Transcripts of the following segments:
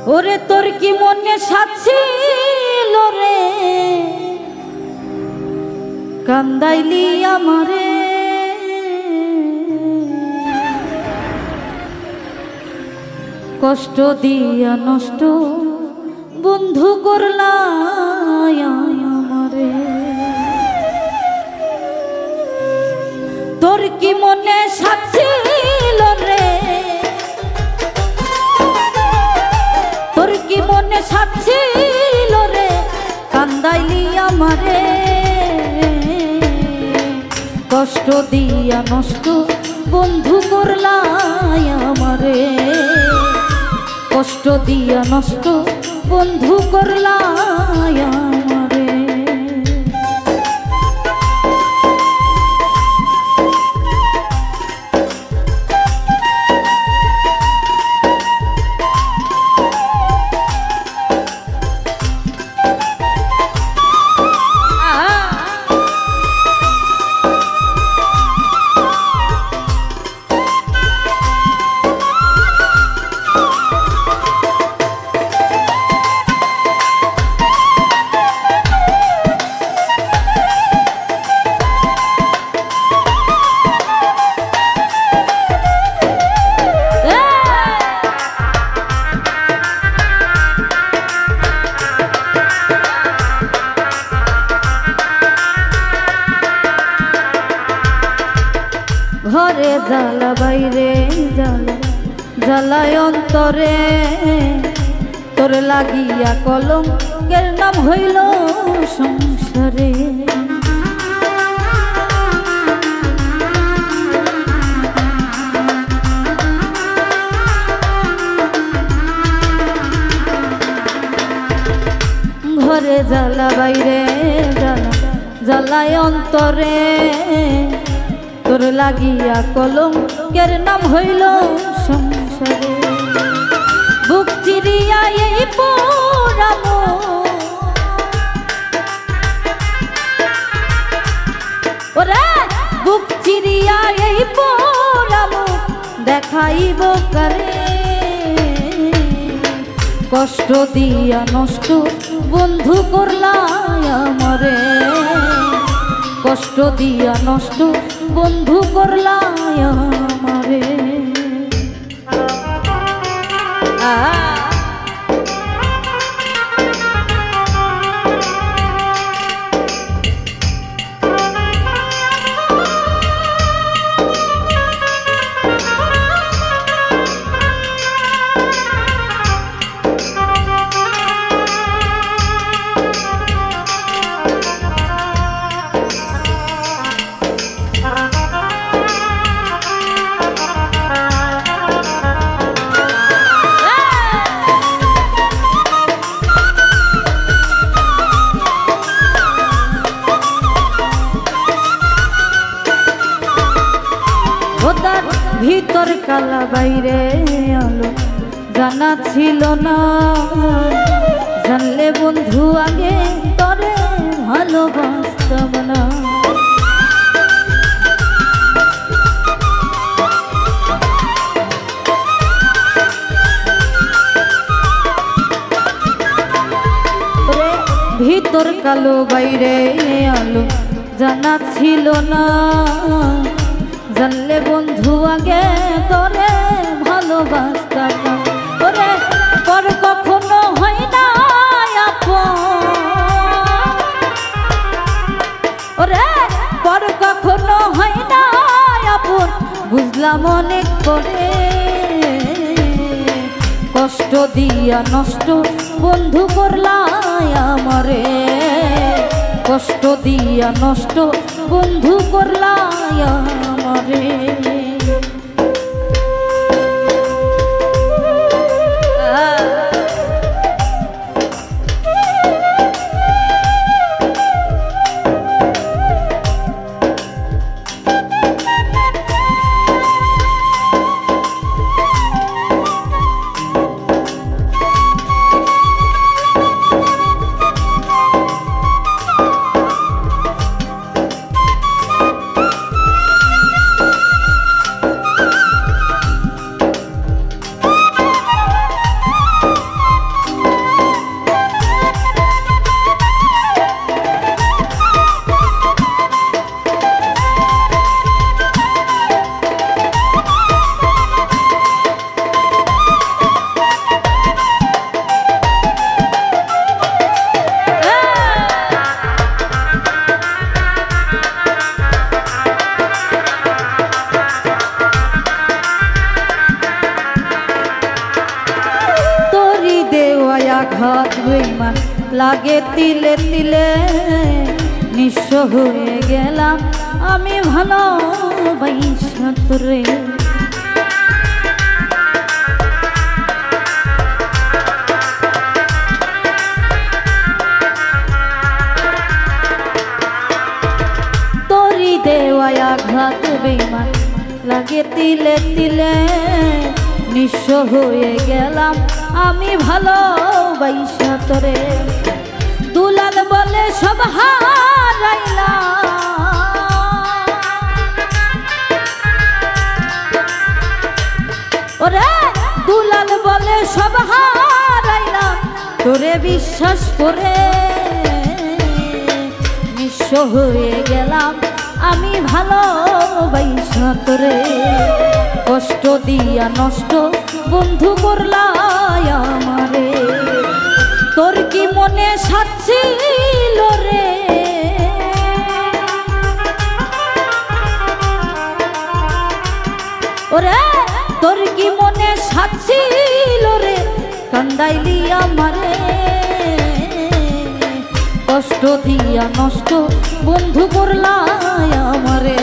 ওরে তোর কি মনে সাচ্ছিল রে, কান্দাইলি আমারে। কষ্ট দিয়া নষ্ট বন্ধু করলা আমারে। তোর কি মনে সাচ্ছিল রে, তোর কি মনে সাচ্ছিল রে, কান্দাইলি আমারে। কষ্ট দিয়া নষ্ট বন্ধু করলা আমারে। কষ্ট দিয়া নষ্ট বন্ধু করলা আমারে। ঘরে জ্বালা বাইরে জ্বালা, জ্বালায় অন্তরে। তোর লাগিয়া কলঙ্কের নাম হইল সংসারে। ঘরে জ্বালা বাইরে জ্বালা, জ্বালায় অন্তরে। তোর লাগিয়া কলঙ্কের নাম হইল সংসারে। বুক চিরিয়া এই পোড়ামো, ওরে বুক চিরিয়া এই পোড়ামো দেখাইব কারে। কষ্ট দিয়া নষ্ট বন্ধু করলা আমারে। কষ্ট দিয়া নষ্ট বন্ধু করলা আমারে। ভিতর কালা বাইরে আলো জানা ছিল না। জানলে বন্ধু আগে তরে ভালোবাসতাম না। ভিতর কালো বাইরে আলো জানা ছিল না। জানলে বন্ধু আগে তোরে ভালোবাসতাম না। ওরে পর কখনো হয় না আপন, ওরে পর কখনো হয় না আপন, বুঝলাম অনেক পরে। কষ্ট দিয়া নষ্ট বন্ধু করলা আমারে। কষ্ট দিয়া নষ্ট বন্ধু করলা আমারে। আঘাত বেঈমান লাগে তিলে তিলে, নিঃস্ব হয়ে গেলাম আমি ভালোবাসা তোরে। তোরি দেওয়া আঘাত বেঈমান লাগে তিলে তিলে, নিঃস্ব হয়ে গেলাম আমি ভালোবাসা তোরে। দুলাল বলে সব হারাইলাম, ওরে দুলাল বলে সব হারাইলাম, তোরে বিশ্বাস করে নিঃস্ব হয়ে গেলাম আমি ভালোবাসা তোরে। কষ্ট দিয়া নষ্ট বন্ধু করলাই আমারে, তোর কি মনে সাচ্ছিল রে, ওরে তোর কি মনে সাচ্ছিল রে, কান্দাইলি আমারে। কষ্ট দিয়া নষ্ট বন্ধু করলাই আমারে,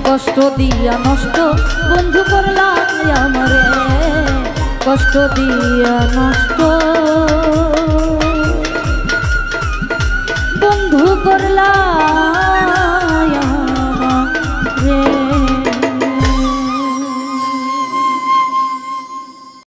কষ্ট দিয়া নষ্ট বন্ধু করলাই আমারে, কষ্ট দিয়া নষ্ট।